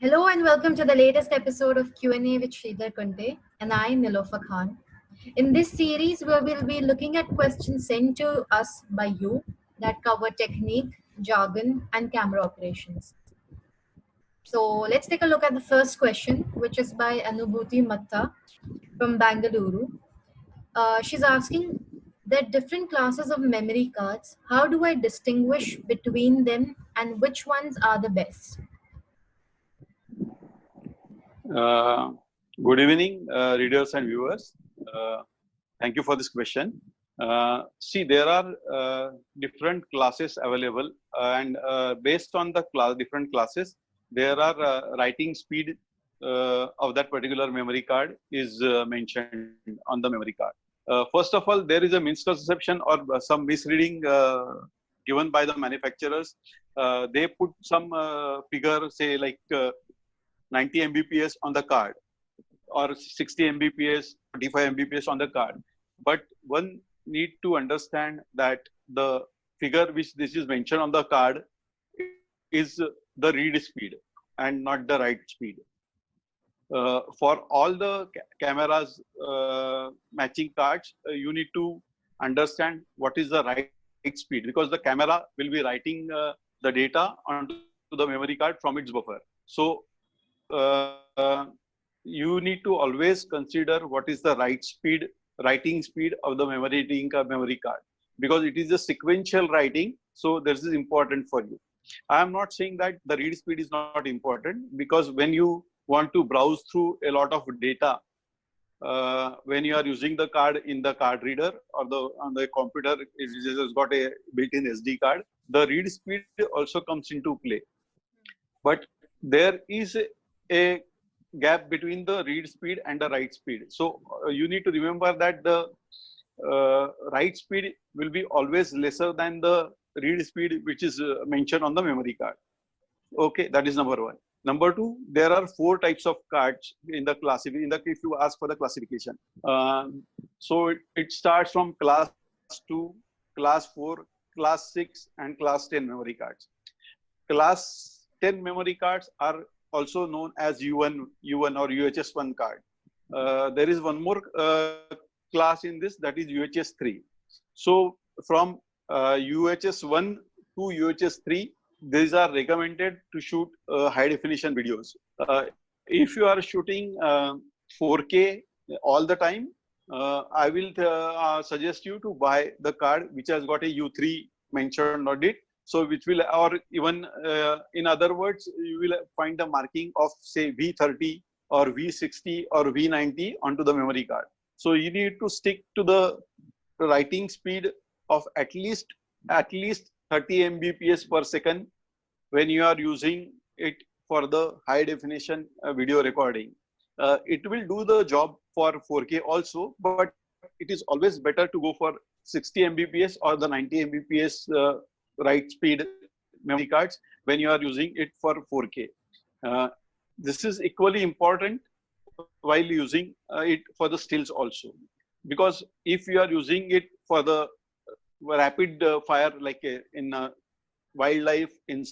Hello and welcome to the latest episode of Q&A with Sridhar Kunte and I, Nilofa Khan. In this series, we will be looking at questions sent to us by you that cover technique, jargon, and camera operations. So let's take a look at the first question, which is by Anubhuti Matta from Bangalore. She's asking, there are different classes of memory cards. How do I distinguish between them and which ones are the best? Uh, Good evening, readers and viewers. Thank you for this question. See, there are different classes available, and based on the different classes, there are writing speed of that particular memory card is mentioned on the memory card. First of all, there is a misconception or some misreading given by the manufacturers. They put some figure, say like 90 Mbps on the card or 60 Mbps, 45 Mbps on the card. But one need to understand that the figure which this is mentioned on the card is the read speed and not the write speed. For all the cameras matching cards, you need to understand what is the write speed, because the camera will be writing the data onto the memory card from its buffer. So uh, you need to always consider what is the writing speed of the memory card, because it is a sequential writing. So this is important for you. I am not saying that the read speed is not important, because when you want to browse through a lot of data, when you are using the card in the card reader or on the computer, it has got a built-in SD card. The read speed also comes into play, but there is a gap between the read speed and the write speed. So you need to remember that the write speed will be always lesser than the read speed which is mentioned on the memory card. Okay, that is number one. Number two, there are four types of cards in the classification. If you ask for the classification, so it starts from class 2, class 4, class 6, and class 10 memory cards. Class 10 memory cards are also known as U1 or UHS1 card. There is one more class in this, that is UHS3. So from UHS1 to UHS3, these are recommended to shoot high definition videos. If you are shooting 4K all the time, I will suggest you to buy the card which has got a U3 mentioned on it. So which will, or even in other words, you will find the marking of say V30 or V60 or V90 onto the memory card. So you need to stick to the writing speed of at least 30 Mbps per second when you are using it for the high definition video recording. It will do the job for 4K also, but it is always better to go for 60 Mbps or the 90 Mbps write speed memory cards when you are using it for 4K. This is equally important while using it for the stills also, because if you are using it for the rapid fire, like in wildlife, in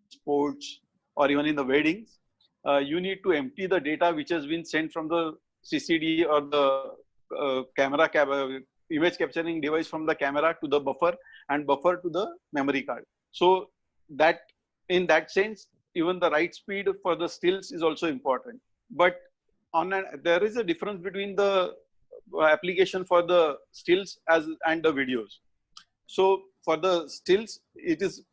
sports, or even in the weddings, you need to empty the data which has been sent from the CCD or the image capturing device from the camera to the buffer, and buffer to the memory card. So that, in that sense, even the write speed for the stills is also important. But there is a difference between the application for the stills and the videos. So for the stills, it is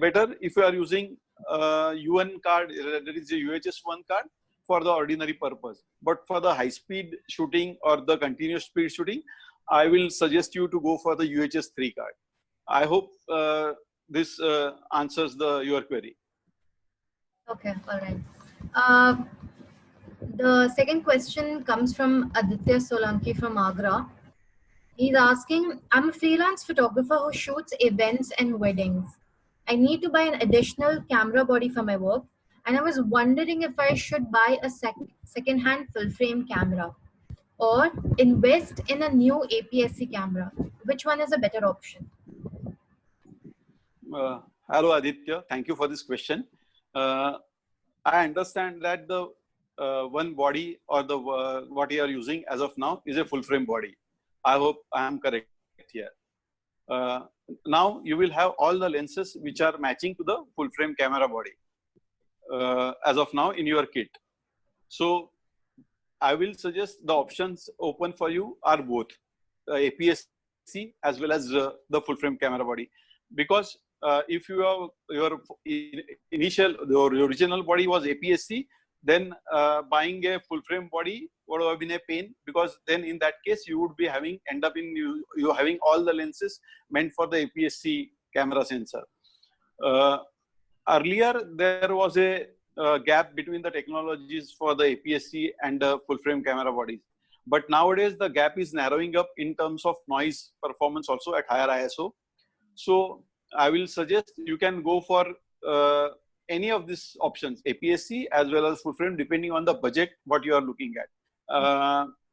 better if you are using UN card, that is a UHS1 card, for the ordinary purpose. But for the high speed shooting or the continuous speed shooting, I will suggest you to go for the UHS3 card. I hope this answers your query. Okay, all right. Uh, the second question comes from Aditya Solanki from Agra. He's asking, I'm a freelance photographer who shoots events and weddings. I need to buy an additional camera body for my work, and I was wondering if I should buy a second-hand full-frame camera or invest in a new APS-C camera. Which one is a better option? Hello Aditya, thank you for this question. I understand that the one body or the what you are using as of now is a full frame body. I hope I am correct here. Uh, Now you will have all the lenses which are matching to the full frame camera body as of now in your kit. So I will suggest the options open for you are both APS-C as well as the full frame camera body, because if you have your initial your original body was APS-C, then buying a full frame body would have been a pain, because then in that case you would be end up in you having all the lenses meant for the APS-C camera sensor. Earlier there was a gap between the technologies for the APS-C and the full frame camera bodies. But nowadays the gap is narrowing up in terms of noise performance also at higher ISO. So I will suggest you can go for any of these options, APS-C as well as full frame, depending on the budget what you are looking at.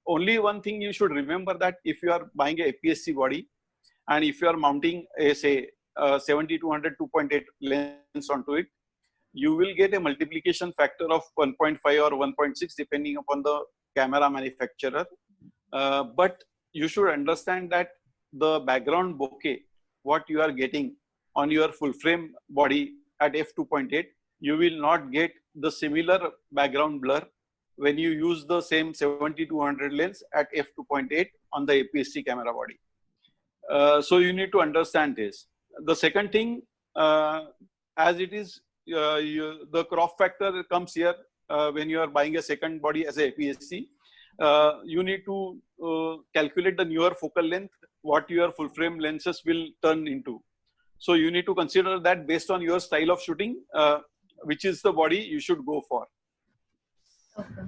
Only one thing you should remember, that if you are buying a APS-C body and if you are mounting a say 70-200 2.8 lens onto it, you will get a multiplication factor of 1.5 or 1.6 depending upon the camera manufacturer. But you should understand that the background bokeh, what you are getting on your full frame body at f2.8, you will not get the similar background blur when you use the same 70-200 lens at f2.8 on the APS-C camera body. So you need to understand this. The second thing, as it is, the crop factor comes here when you are buying a second body as a APS-C. You need to calculate the newer focal length, what your full frame lenses will turn into. So you need to consider that based on your style of shooting, which is the body you should go for. Okay.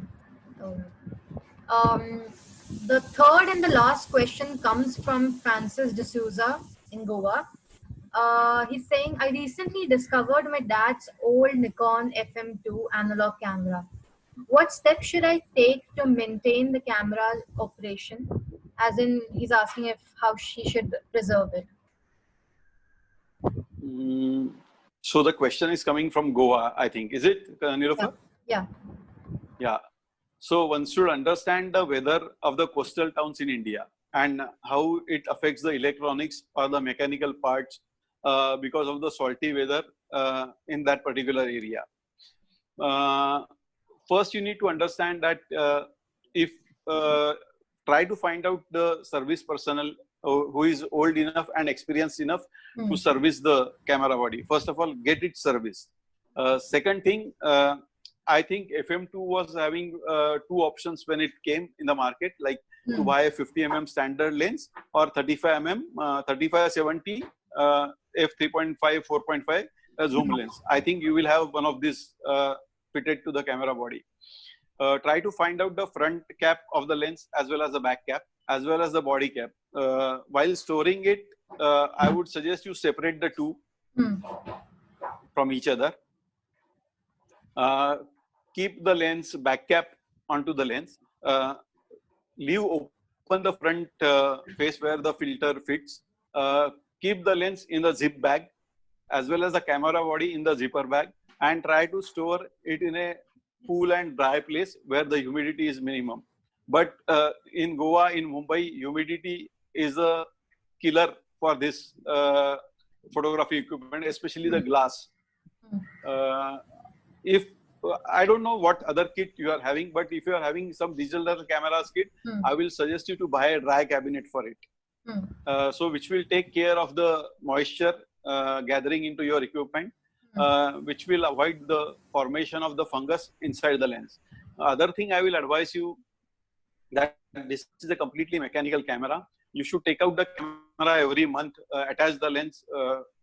The third and the last question comes from Francis D'Souza in Goa. He's saying, I recently discovered my dad's old Nikon FM2 analog camera. What steps should I take to maintain the camera's operation? As in, he's asking if how she should preserve it. So the question is coming from Goa, I think. Is it, Nilofer? Yeah. Yeah. So one should understand the weather of the coastal towns in India and how it affects the electronics or the mechanical parts because of the salty weather in that particular area. First, you need to understand that if try to find out the service personnel who is old enough and experienced enough to service the camera body. First of all, get it serviced. Second thing, I think FM2 was having two options when it came in the market, like to buy a 50 mm standard lens or 35 mm, 35-70 f3.5, 4.5 zoom lens. I think you will have one of these fitted to the camera body. Try to find out the front cap of the lens as well as the back cap as well as the body cap. While storing it, I would suggest you separate the two from each other. Keep the lens back cap onto the lens. Leave open the front face where the filter fits. Keep the lens in the zip bag as well as the camera body in the zipper bag, and try to store it in a cool and dry place where the humidity is minimum. But in Goa, in Mumbai, humidity is a killer for this photography equipment, especially the glass. If I don't know what other kit you are having, but if you are having some digital cameras kit, I will suggest you to buy a dry cabinet for it. So which will take care of the moisture gathering into your equipment, which will avoid the formation of the fungus inside the lens. Other thing I will advise you, that this is a completely mechanical camera. You should take out the camera every month, attach the lens,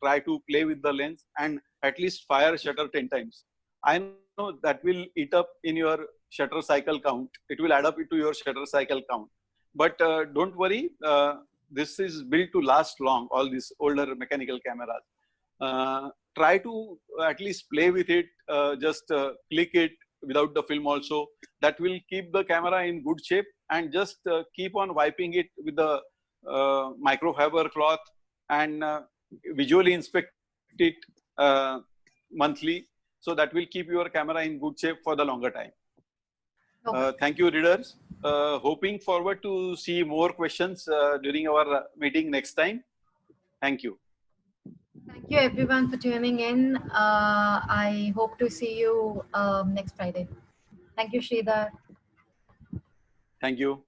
try to play with the lens, and at least fire shutter 10 times. I know that will eat up in your shutter cycle count. It will add up into your shutter cycle count. But don't worry, this is built to last long, all these older mechanical cameras. Try to at least play with it, just click it without the film also. That will keep the camera in good shape, and just keep on wiping it with the microfiber cloth and visually inspect it monthly, So that will keep your camera in good shape for the longer time. Okay. Thank you, readers. Hoping forward to see more questions during our meeting next time. Thank you. Thank you everyone for tuning in. I hope to see you next Friday. Thank you, Sridhar. Thank you.